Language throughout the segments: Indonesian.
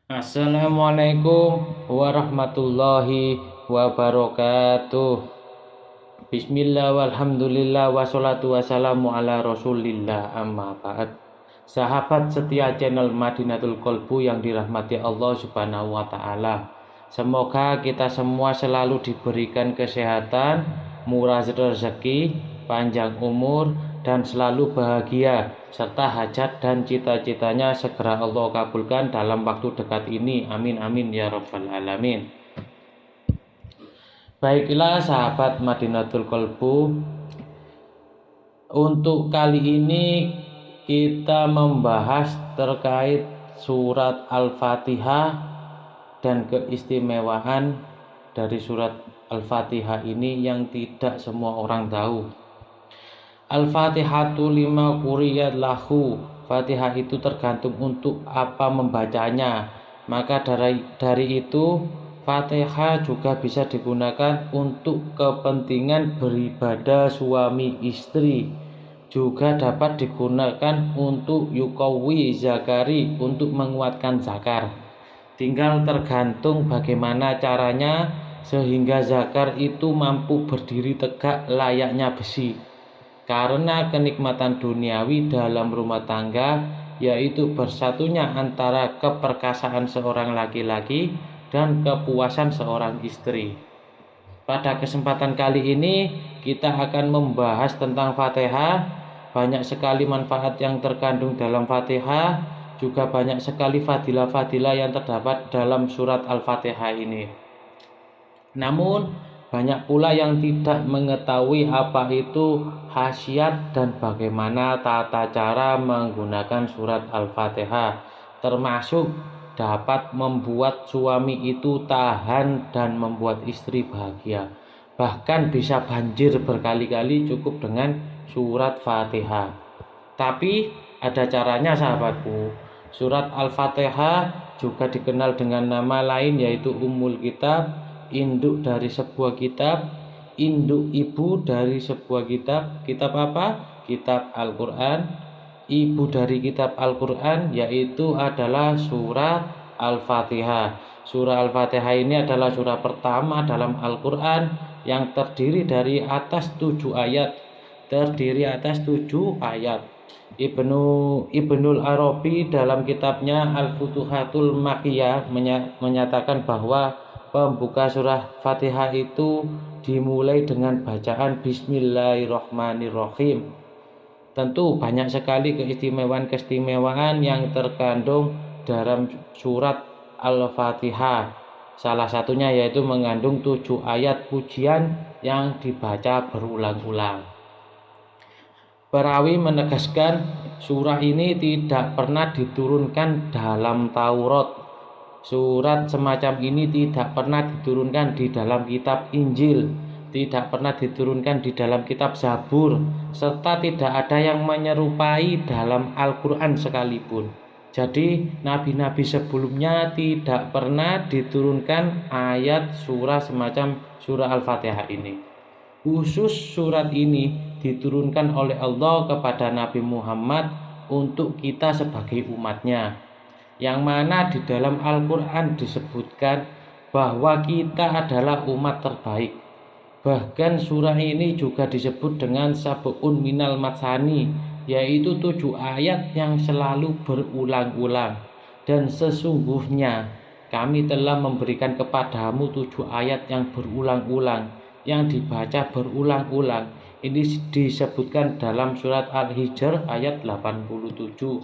Assalamualaikum warahmatullahi wabarakatuh. Bismillah walhamdulillah wassalatu wassalamu ala rasulillah amma ba'd. Sahabat setia channel Madinatul Qalbu yang dirahmati Allah subhanahu wa ta'ala, semoga kita semua selalu diberikan kesehatan, murah rezeki, panjang umur, dan selalu bahagia, serta hajat dan cita-citanya segera Allah kabulkan dalam waktu dekat ini. Amin amin ya rabbal alamin. Baiklah sahabat Madinatul Qalbu, untuk kali ini kita membahas terkait surat Al-Fatihah dan keistimewaan dari surat Al-Fatihah ini yang tidak semua orang tahu. Al-Fatihatu lima quriyat lahu. Fatihah itu tergantung untuk apa membacanya. Maka dari itu Fatihah juga bisa digunakan untuk kepentingan beribadah suami istri. Juga dapat digunakan untuk yukawi zakari, untuk menguatkan zakar. Tinggal tergantung bagaimana caranya sehingga zakar itu mampu berdiri tegak layaknya besi. Karena kenikmatan duniawi dalam rumah tangga, yaitu bersatunya antara keperkasaan seorang laki-laki dan kepuasan seorang istri. Pada kesempatan kali ini kita akan membahas tentang Fatihah. Banyak sekali manfaat yang terkandung dalam Fatihah, juga banyak sekali fadilah-fadilah yang terdapat dalam surat Al-Fatihah ini. Namun banyak pula yang tidak mengetahui apa itu khasiat dan bagaimana tata cara menggunakan surat Al-Fatihah, termasuk dapat membuat suami itu tahan dan membuat istri bahagia. Bahkan bisa banjir berkali-kali cukup dengan surat Fatihah. Tapi ada caranya sahabatku. Surat Al-Fatihah juga dikenal dengan nama lain yaitu Ummul Kitab, induk dari sebuah kitab, induk ibu dari sebuah kitab. Kitab apa? Kitab Al-Quran. Ibu dari kitab Al-Quran yaitu adalah surah Al-Fatihah. Surah Al-Fatihah ini adalah surah pertama dalam Al-Quran yang terdiri dari atas 7 ayat. Ibnul Arabi dalam kitabnya Al-Futuhatul Makkiyah menyatakan bahwa pembuka surah Fatihah itu dimulai dengan bacaan Bismillahirrahmanirrahim. Tentu banyak sekali keistimewaan yang terkandung dalam surat Al-Fatihah. Salah satunya yaitu mengandung 7 ayat pujian yang dibaca berulang-ulang. Perawi menegaskan surah ini tidak pernah diturunkan dalam Taurat. Surat semacam ini tidak pernah diturunkan di dalam kitab Injil, tidak pernah diturunkan di dalam kitab Zabur, serta tidak ada yang menyerupai dalam Al-Quran sekalipun. Jadi nabi-nabi sebelumnya tidak pernah diturunkan ayat surah semacam surah Al-Fatihah ini. Khusus surat ini diturunkan oleh Allah kepada Nabi Muhammad untuk kita sebagai umatnya, yang mana di dalam Al-Quran disebutkan bahwa kita adalah umat terbaik. Bahkan surah ini juga disebut dengan sab'un minal matsani, yaitu 7 ayat yang selalu berulang-ulang. Dan sesungguhnya kami telah memberikan kepadamu 7 ayat yang berulang-ulang, yang dibaca berulang-ulang. Ini disebutkan dalam surat Al-Hijr ayat 87.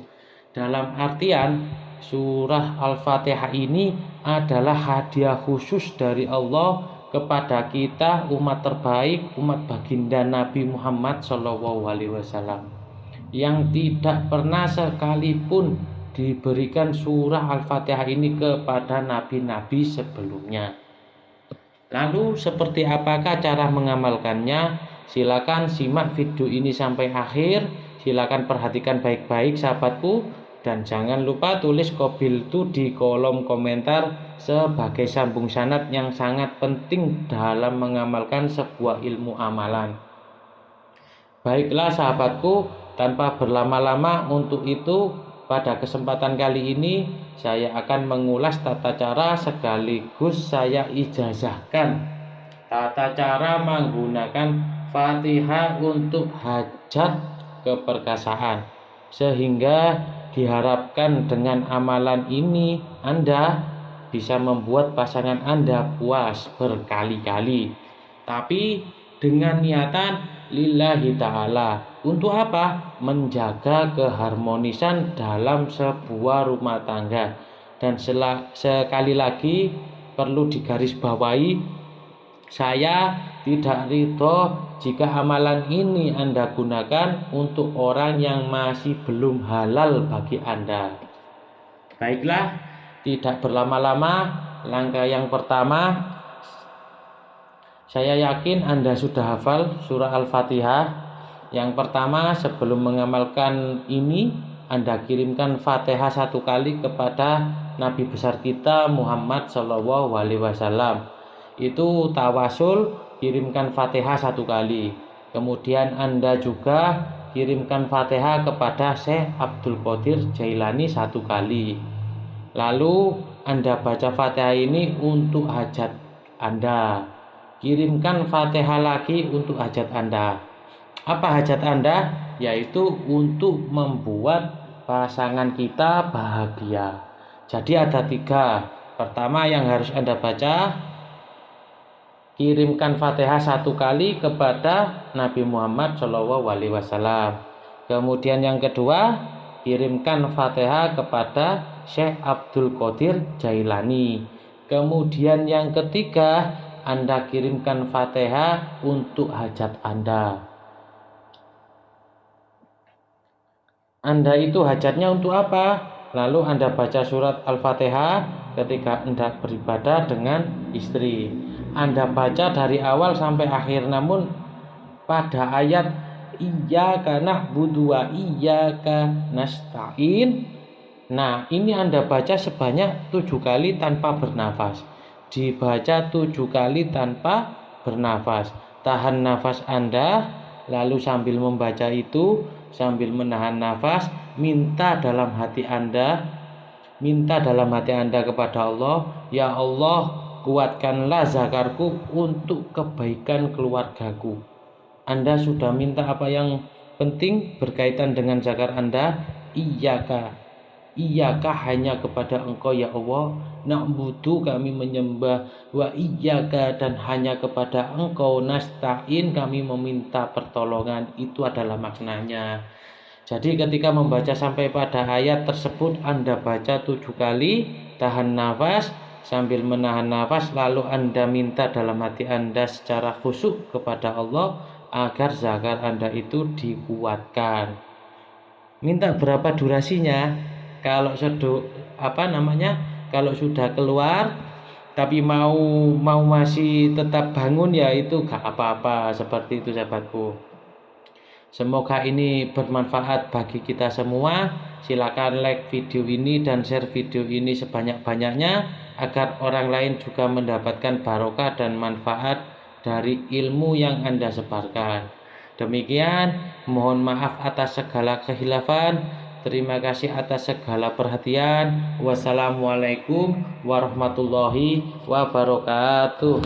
Dalam artian surah Al-Fatihah ini adalah hadiah khusus dari Allah kepada kita umat terbaik, umat baginda Nabi Muhammad SAW, yang tidak pernah sekalipun diberikan surah Al-Fatihah ini kepada nabi-nabi sebelumnya. Lalu seperti apakah cara mengamalkannya? Silakan simak video ini sampai akhir. Silakan perhatikan baik-baik sahabatku. Dan jangan lupa tulis qabiltu di kolom komentar sebagai sambung sanad yang sangat penting dalam mengamalkan sebuah ilmu amalan. Baiklah sahabatku, tanpa berlama-lama untuk itu pada kesempatan kali ini saya akan mengulas tata cara sekaligus saya ijazahkan tata cara menggunakan Fatihah untuk hajat keperkasaan, sehingga diharapkan dengan amalan ini Anda bisa membuat pasangan Anda puas berkali-kali, tapi dengan niatan lillahi ta'ala. Untuk apa? Menjaga keharmonisan dalam sebuah rumah tangga. Dan sekali lagi perlu digarisbawahi, saya tidak ridho jika amalan ini Anda gunakan untuk orang yang masih belum halal bagi Anda. Baiklah, tidak berlama-lama, langkah yang pertama, saya yakin Anda sudah hafal surah Al-Fatihah. Yang pertama, sebelum mengamalkan ini, Anda kirimkan Fatihah 1 kali kepada Nabi besar kita Muhammad SAW. Itu tawasul, kirimkan Fatihah 1 kali. Kemudian Anda juga kirimkan Fatihah kepada Syekh Abdul Qadir Jailani 1 kali. Lalu Anda baca Fatihah ini untuk hajat Anda. Kirimkan Fatihah lagi untuk hajat Anda. Apa hajat Anda? Yaitu untuk membuat pasangan kita bahagia. Jadi ada 3. Pertama yang harus Anda baca, kirimkan Fatihah 1 kali kepada Nabi Muhammad SAW. Kemudian yang kedua, kirimkan Fatihah kepada Syekh Abdul Qadir Jailani. Kemudian yang ketiga, Anda kirimkan Fatihah untuk hajat Anda. Anda itu hajatnya untuk apa? Lalu Anda baca surat Al-Fatihah ketika Anda beribadah dengan istri. Anda baca dari awal sampai akhir, namun pada ayat iyyaka na'budu wa iyyaka nasta'in, nah ini Anda baca sebanyak 7 kali tanpa bernafas. Dibaca 7 kali tanpa bernafas. Tahan nafas Anda, lalu sambil membaca itu, sambil menahan nafas, minta dalam hati Anda kepada Allah, ya Allah, kuatkanlah zakarku untuk kebaikan keluargaku. Anda sudah minta apa yang penting berkaitan dengan zakar Anda? Iyaka hanya kepada Engkau ya Allah, na'budu kami menyembah, wa iyyaka dan hanya kepada Engkau nasta'in kami meminta pertolongan. Itu adalah maknanya. Jadi ketika membaca sampai pada ayat tersebut, Anda baca 7 kali, tahan nafas, sambil menahan nafas, lalu Anda minta dalam hati Anda secara khusyuk kepada Allah agar zakar Anda itu dikuatkan. Minta berapa durasinya? Kalau kalau sudah keluar tapi mau masih tetap bangun, ya itu gak apa-apa. Seperti itu sahabatku. Semoga ini bermanfaat bagi kita semua. Silakan like video ini dan share video ini sebanyak-banyaknya agar orang lain juga mendapatkan barokah dan manfaat dari ilmu yang Anda sebarkan. Demikian, mohon maaf atas segala khilafan. Terima kasih atas segala perhatian. Wassalamualaikum warahmatullahi wabarakatuh.